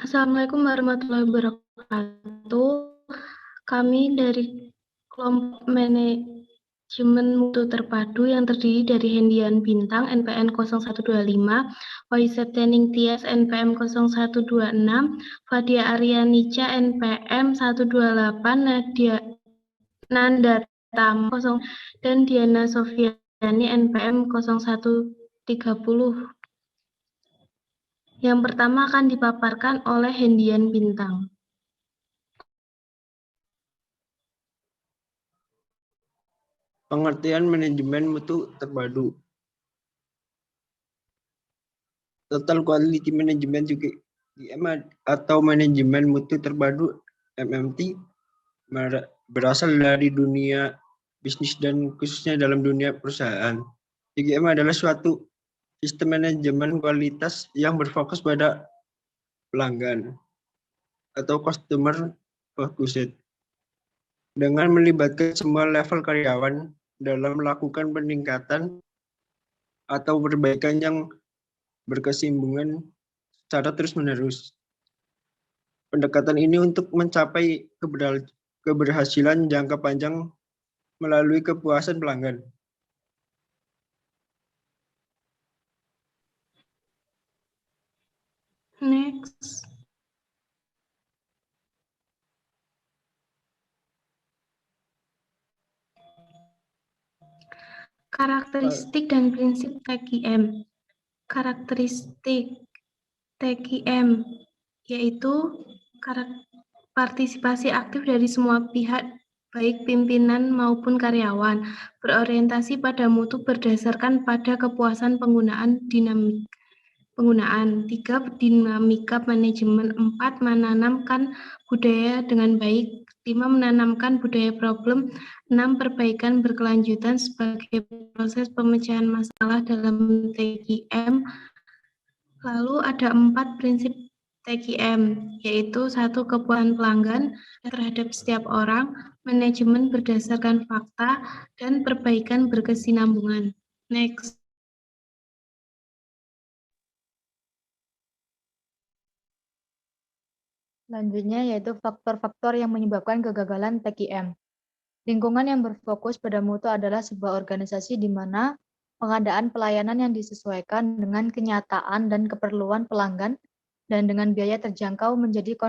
Assalamualaikum warahmatullahi wabarakatuh. Kami dari kelompok manajemen mutu terpadu yang terdiri dari Hendian Bintang NPM 0125, Wahyu Septening Tias NPM 0126, Fadia Aryanica NPM 128, Nadia Nanda Tam 0 dan Diana Sofiani NPM 0130. Yang pertama akan dipaparkan oleh Hendian Bintang. Pengertian manajemen mutu terpadu. Total Quality Management juga atau manajemen mutu terpadu MMT berasal dari dunia bisnis dan khususnya dalam dunia perusahaan. TGM adalah suatu sistem manajemen kualitas yang berfokus pada pelanggan atau customer focused dengan melibatkan semua level karyawan dalam melakukan peningkatan atau perbaikan yang berkesinambungan secara terus-menerus. Pendekatan ini untuk mencapai keberhasilan jangka panjang melalui kepuasan pelanggan. Next. Karakteristik dan prinsip TQM. Karakteristik TQM yaitu partisipasi aktif dari semua pihak, baik pimpinan maupun karyawan, berorientasi pada mutu berdasarkan pada kepuasan penggunaan. 3. Dinamika manajemen. 4. Menanamkan budaya dengan baik. 5. Menanamkan budaya problem. 6. Perbaikan berkelanjutan sebagai proses pemecahan masalah dalam TQM. Lalu ada 4 prinsip TQM, yaitu 1. Kepuasan pelanggan terhadap setiap orang, manajemen berdasarkan fakta, dan perbaikan berkesinambungan. Next. Selanjutnya yaitu faktor-faktor yang menyebabkan kegagalan TQM. Lingkungan yang berfokus pada mutu adalah sebuah organisasi di mana pengadaan pelayanan yang disesuaikan dengan kenyataan dan keperluan pelanggan dan dengan biaya terjangkau menjadi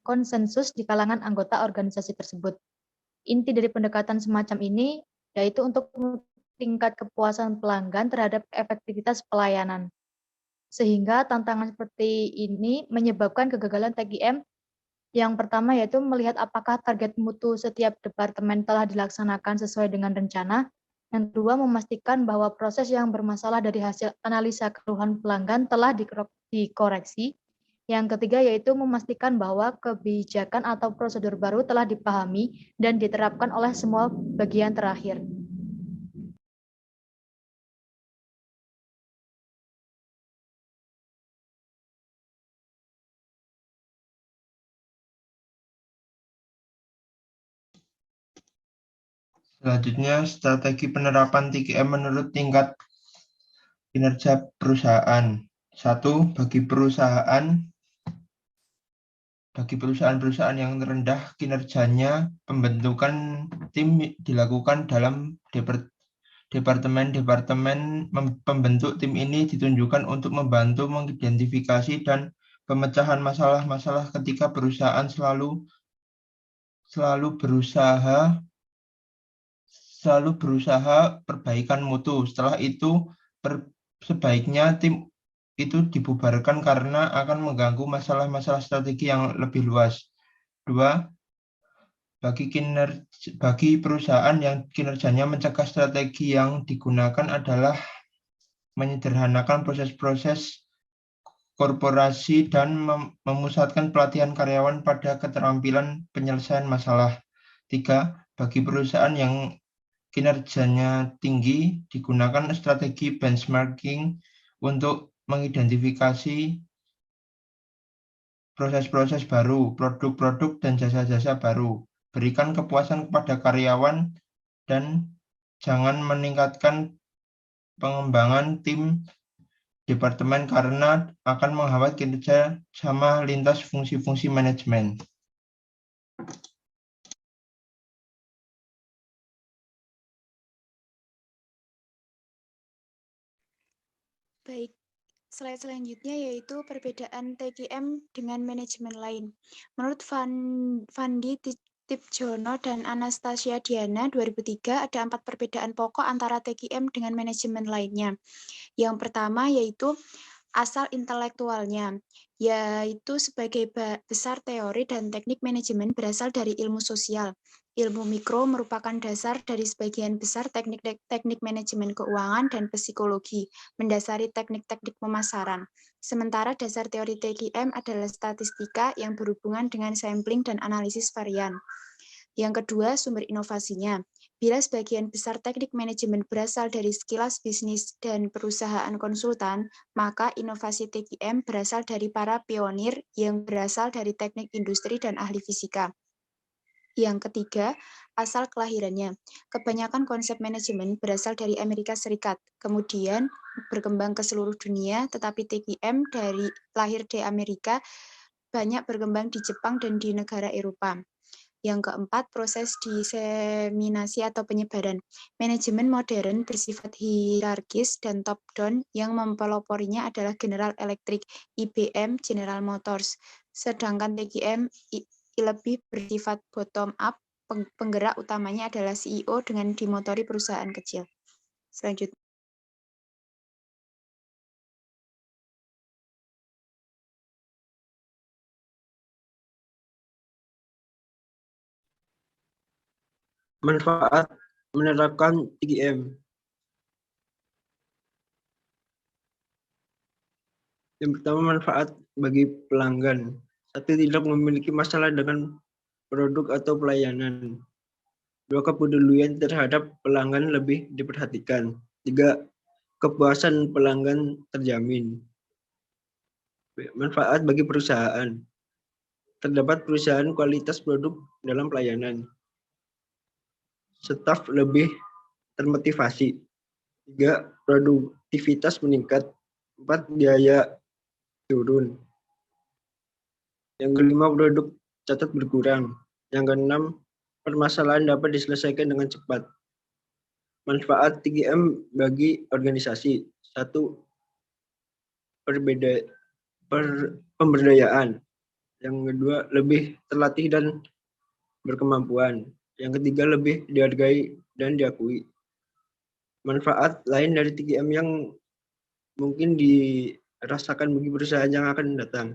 konsensus di kalangan anggota organisasi tersebut. Inti dari pendekatan semacam ini yaitu untuk tingkat kepuasan pelanggan terhadap efektivitas pelayanan. Sehingga tantangan seperti ini menyebabkan kegagalan TQM. Yang pertama yaitu melihat apakah target mutu setiap departemen telah dilaksanakan sesuai dengan rencana. Yang kedua, memastikan bahwa proses yang bermasalah dari hasil analisa keluhan pelanggan telah dikoreksi. Yang ketiga yaitu memastikan bahwa kebijakan atau prosedur baru telah dipahami dan diterapkan oleh semua bagian terakhir. Selanjutnya, strategi penerapan TQM menurut tingkat kinerja perusahaan. 1. Bagi perusahaan-perusahaan yang rendah kinerjanya, pembentukan tim dilakukan dalam departemen-departemen pembentuk tim ini ditunjukkan untuk membantu mengidentifikasi dan pemecahan masalah-masalah ketika perusahaan selalu berusaha perbaikan mutu. Setelah itu, sebaiknya tim itu dibubarkan karena akan mengganggu masalah-masalah strategi yang lebih luas. 2. Bagi perusahaan yang kinerjanya mencegah, strategi yang digunakan adalah menyederhanakan proses-proses korporasi dan memusatkan pelatihan karyawan pada keterampilan penyelesaian masalah. 3. Bagi perusahaan yang kinerjanya tinggi, digunakan strategi benchmarking untuk mengidentifikasi proses-proses baru, produk-produk, dan jasa-jasa baru. Berikan kepuasan kepada karyawan dan jangan meningkatkan pengembangan tim departemen karena akan menghambat kinerja sama lintas fungsi-fungsi manajemen. Baik, slide selanjutnya yaitu perbedaan TKM dengan manajemen lain. Menurut Fandi Tipjono dan Anastasia Diana 2003 ada 4 perbedaan pokok antara TKM dengan manajemen lainnya. Yang pertama yaitu asal intelektualnya, yaitu sebagai besar teori dan teknik manajemen berasal dari ilmu sosial. Ilmu mikro merupakan dasar dari sebagian besar teknik manajemen keuangan dan psikologi, mendasari teknik-teknik pemasaran. Sementara dasar teori TKM adalah statistika yang berhubungan dengan sampling dan analisis varian. Yang kedua, sumber inovasinya. Bila sebagian besar teknik manajemen berasal dari sekilas bisnis dan perusahaan konsultan, maka inovasi TKM berasal dari para pionir yang berasal dari teknik industri dan ahli fisika. Yang ketiga, asal kelahirannya. Kebanyakan konsep manajemen berasal dari Amerika Serikat, kemudian berkembang ke seluruh dunia, tetapi TKM dari lahir di Amerika banyak berkembang di Jepang dan di negara Eropa. Yang keempat, proses diseminasi atau penyebaran. Manajemen modern bersifat hierarkis dan top-down, yang mempeloporinya adalah General Electric, IBM, General Motors. Sedangkan TKM lebih bersifat bottom-up, penggerak utamanya adalah CEO dengan dimotori perusahaan kecil. Selanjutnya. Manfaat menerapkan TKM. Yang pertama, manfaat bagi pelanggan. 1. Tidak memiliki masalah dengan produk atau pelayanan. 2. Kepedulian terhadap pelanggan lebih diperhatikan. 3. Kepuasan pelanggan terjamin. Manfaat bagi perusahaan. Terdapat perusahaan kualitas produk dalam pelayanan. Staf lebih termotivasi. 3. Produktivitas meningkat. 4. Biaya turun. Yang kelima, produk catat berkurang. Yang keenam, permasalahan dapat diselesaikan dengan cepat. Manfaat TKM bagi organisasi. 1. Pemberdayaan. Yang kedua, lebih terlatih dan berkemampuan. Yang ketiga, lebih dihargai dan diakui. Manfaat lain dari TKM yang mungkin dirasakan bagi perusahaan yang akan datang.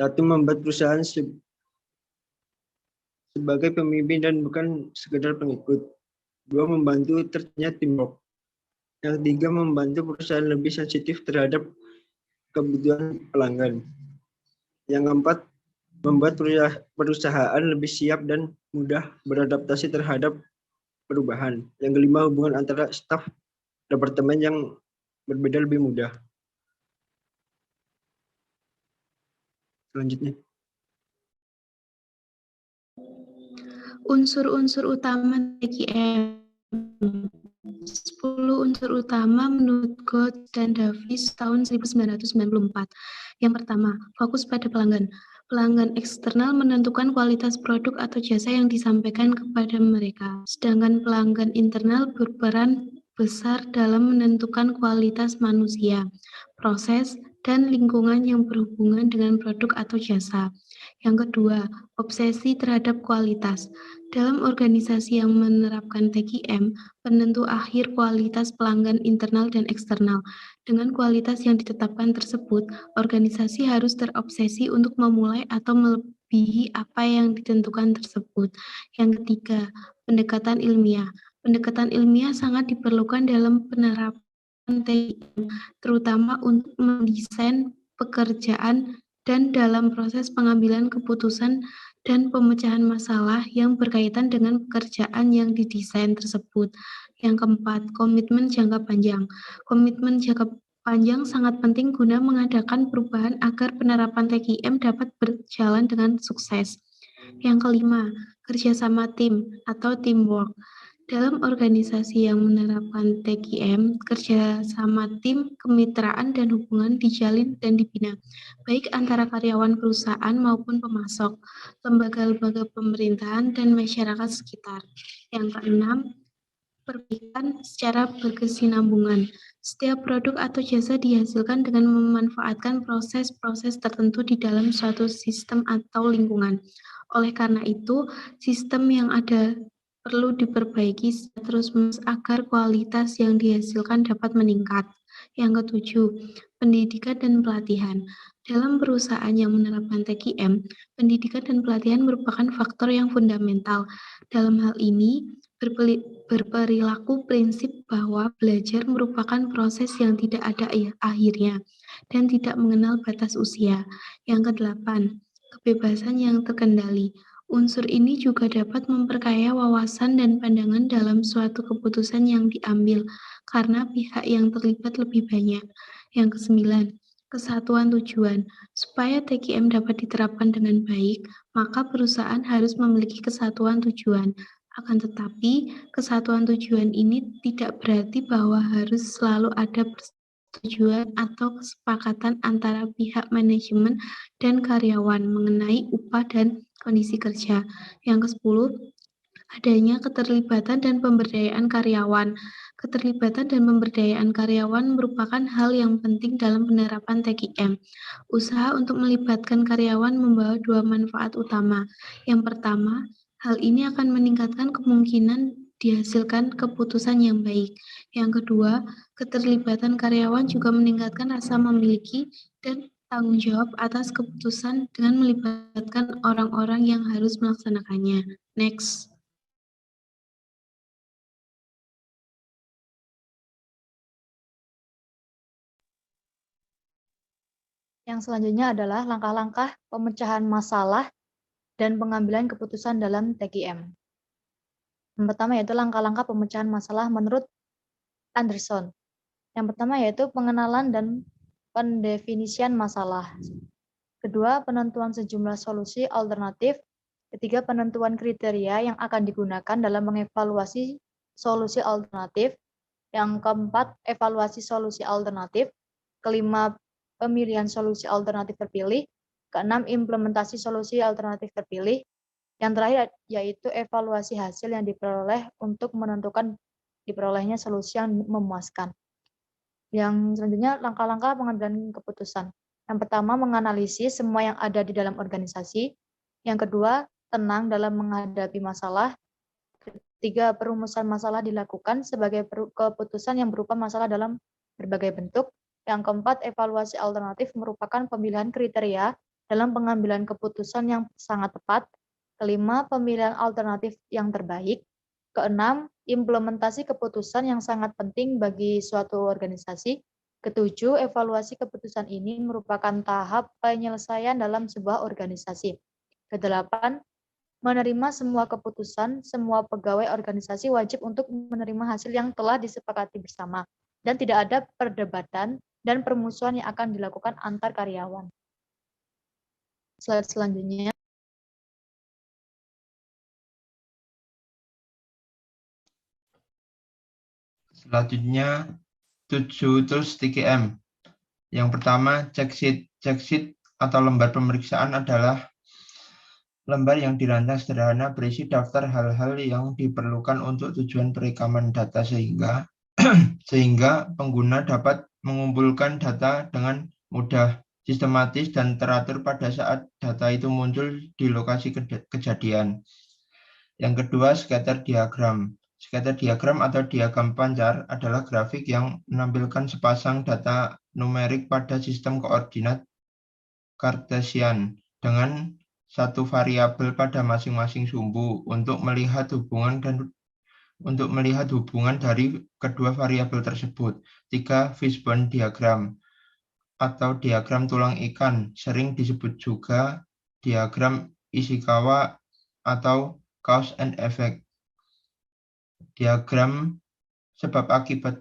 1. Membuat perusahaan sebagai pemimpin dan bukan sekedar pengikut. 2. Membantu terciptanya teamwork. Yang ketiga, membantu perusahaan lebih sensitif terhadap kebutuhan pelanggan. Yang keempat, membuat perusahaan lebih siap dan mudah beradaptasi terhadap perubahan. Yang kelima, hubungan antara staf departemen yang berbeda lebih mudah. Selanjutnya. Unsur-unsur utama TKM. 10 unsur utama menurut Goetz dan Davis tahun 1994. Yang pertama, fokus pada pelanggan. Pelanggan eksternal menentukan kualitas produk atau jasa yang disampaikan kepada mereka, sedangkan pelanggan internal berperan besar dalam menentukan kualitas manusia, proses, dan lingkungan yang berhubungan dengan produk atau jasa. Yang kedua, obsesi terhadap kualitas. Dalam organisasi yang menerapkan TKM, penentu akhir kualitas pelanggan internal dan eksternal. Dengan kualitas yang ditetapkan tersebut, organisasi harus terobsesi untuk memulai atau melebihi apa yang ditentukan tersebut. Yang ketiga, pendekatan ilmiah. Pendekatan ilmiah sangat diperlukan dalam penerapan TKM, terutama untuk mendesain pekerjaan dan dalam proses pengambilan keputusan dan pemecahan masalah yang berkaitan dengan pekerjaan yang didesain tersebut. Yang keempat, komitmen jangka panjang. Komitmen jangka panjang sangat penting guna mengadakan perubahan agar penerapan TKM dapat berjalan dengan sukses. Yang kelima, kerjasama tim atau teamwork. Dalam organisasi yang menerapkan TQM, kerjasama tim, kemitraan, dan hubungan dijalin dan dibina, baik antara karyawan perusahaan maupun pemasok, lembaga-lembaga pemerintahan, dan masyarakat sekitar. Yang keenam, perbaikan secara berkesinambungan. Setiap produk atau jasa dihasilkan dengan memanfaatkan proses-proses tertentu di dalam suatu sistem atau lingkungan. Oleh karena itu, sistem yang ada perlu diperbaiki terus-menerus agar kualitas yang dihasilkan dapat meningkat. Yang ketujuh, pendidikan dan pelatihan. Dalam perusahaan yang menerapkan TQM, pendidikan dan pelatihan merupakan faktor yang fundamental. Dalam hal ini, berperilaku prinsip bahwa belajar merupakan proses yang tidak ada akhirnya dan tidak mengenal batas usia. Yang kedelapan, kebebasan yang terkendali. Unsur ini juga dapat memperkaya wawasan dan pandangan dalam suatu keputusan yang diambil karena pihak yang terlibat lebih banyak. Yang kesembilan, kesatuan tujuan. Supaya TQM dapat diterapkan dengan baik, maka perusahaan harus memiliki kesatuan tujuan. Akan tetapi, kesatuan tujuan ini tidak berarti bahwa harus selalu ada persetujuan atau kesepakatan antara pihak manajemen dan karyawan mengenai upah dan kondisi kerja. Yang ke-10, adanya keterlibatan dan pemberdayaan karyawan. Keterlibatan dan pemberdayaan karyawan merupakan hal yang penting dalam penerapan TQM. Usaha untuk melibatkan karyawan membawa dua manfaat utama. Yang pertama, hal ini akan meningkatkan kemungkinan dihasilkan keputusan yang baik. Yang kedua, keterlibatan karyawan juga meningkatkan rasa memiliki dan tanggung jawab atas keputusan dengan melibatkan orang-orang yang harus melaksanakannya. Next. Yang selanjutnya adalah langkah-langkah pemecahan masalah dan pengambilan keputusan dalam TQM. Yang pertama yaitu langkah-langkah pemecahan masalah menurut Anderson. Yang pertama yaitu pengenalan dan pendefinisian masalah. Kedua, penentuan sejumlah solusi alternatif. Ketiga, penentuan kriteria yang akan digunakan dalam mengevaluasi solusi alternatif. Yang keempat, evaluasi solusi alternatif. Kelima, pemilihan solusi alternatif terpilih. Keenam, implementasi solusi alternatif terpilih. Yang terakhir yaitu evaluasi hasil yang diperoleh untuk menentukan diperolehnya solusi yang memuaskan. Yang selanjutnya, langkah-langkah pengambilan keputusan. Yang pertama, menganalisis semua yang ada di dalam organisasi. Yang kedua, tenang dalam menghadapi masalah. Ketiga, perumusan masalah dilakukan sebagai keputusan yang berupa masalah dalam berbagai bentuk. Yang keempat, evaluasi alternatif merupakan pemilihan kriteria dalam pengambilan keputusan yang sangat tepat. Kelima, pemilihan alternatif yang terbaik. Keenam, implementasi keputusan yang sangat penting bagi suatu organisasi. Ketujuh, evaluasi keputusan ini merupakan tahap penyelesaian dalam sebuah organisasi. Kedelapan, menerima semua keputusan, semua pegawai organisasi wajib untuk menerima hasil yang telah disepakati bersama, dan tidak ada perdebatan dan permusuhan yang akan dilakukan antar karyawan. Slide selanjutnya. Selanjutnya 7 tools TQM. Yang pertama, check sheet. Check sheet atau lembar pemeriksaan adalah lembar yang dirancang sederhana berisi daftar hal-hal yang diperlukan untuk tujuan perekaman data sehingga pengguna dapat mengumpulkan data dengan mudah, sistematis, dan teratur pada saat data itu muncul di lokasi kejadian. Yang kedua, scatter diagram. Scatter diagram atau diagram pancar adalah grafik yang menampilkan sepasang data numerik pada sistem koordinat Cartesian dengan satu variabel pada masing-masing sumbu untuk melihat hubungan dari kedua variabel tersebut. 3. Fishbone diagram atau diagram tulang ikan, sering disebut juga diagram Ishikawa atau cause and effect. Diagram sebab akibat.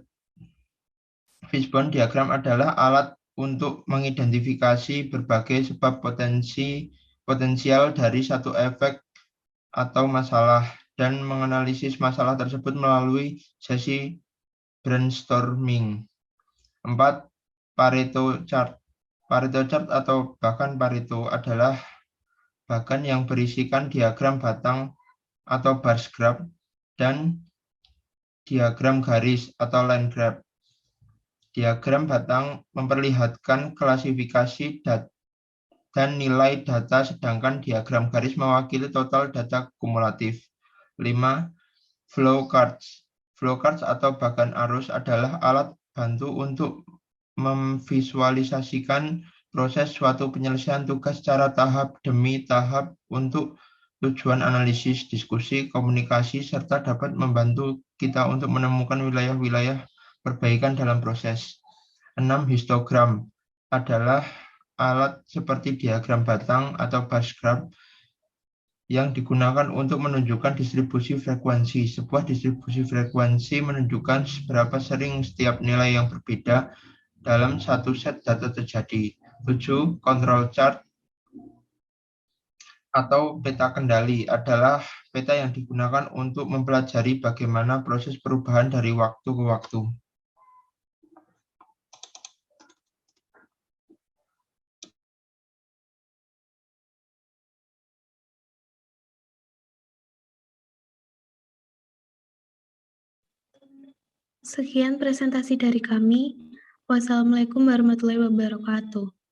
Fishbone diagram adalah alat untuk mengidentifikasi berbagai sebab potensial dari satu efek atau masalah dan menganalisis masalah tersebut melalui sesi brainstorming. 4. Pareto chart. Pareto chart atau bahkan Pareto adalah bagan yang berisikan diagram batang atau bar graph dan diagram garis atau line graph. Diagram batang memperlihatkan klasifikasi dan nilai data, sedangkan diagram garis mewakili total data kumulatif. 5. Flowcharts. Flowcharts atau bagan arus adalah alat bantu untuk memvisualisasikan proses suatu penyelesaian tugas secara tahap demi tahap untuk tujuan analisis, diskusi, komunikasi, serta dapat membantu kita untuk menemukan wilayah-wilayah perbaikan dalam proses. 6. Histogram adalah alat seperti diagram batang atau bar graph yang digunakan untuk menunjukkan distribusi frekuensi. Sebuah distribusi frekuensi menunjukkan seberapa sering setiap nilai yang berbeda dalam satu set data terjadi. 7. Control chart atau peta kendali adalah peta yang digunakan untuk mempelajari bagaimana proses perubahan dari waktu ke waktu. Sekian presentasi dari kami. Wassalamualaikum warahmatullahi wabarakatuh.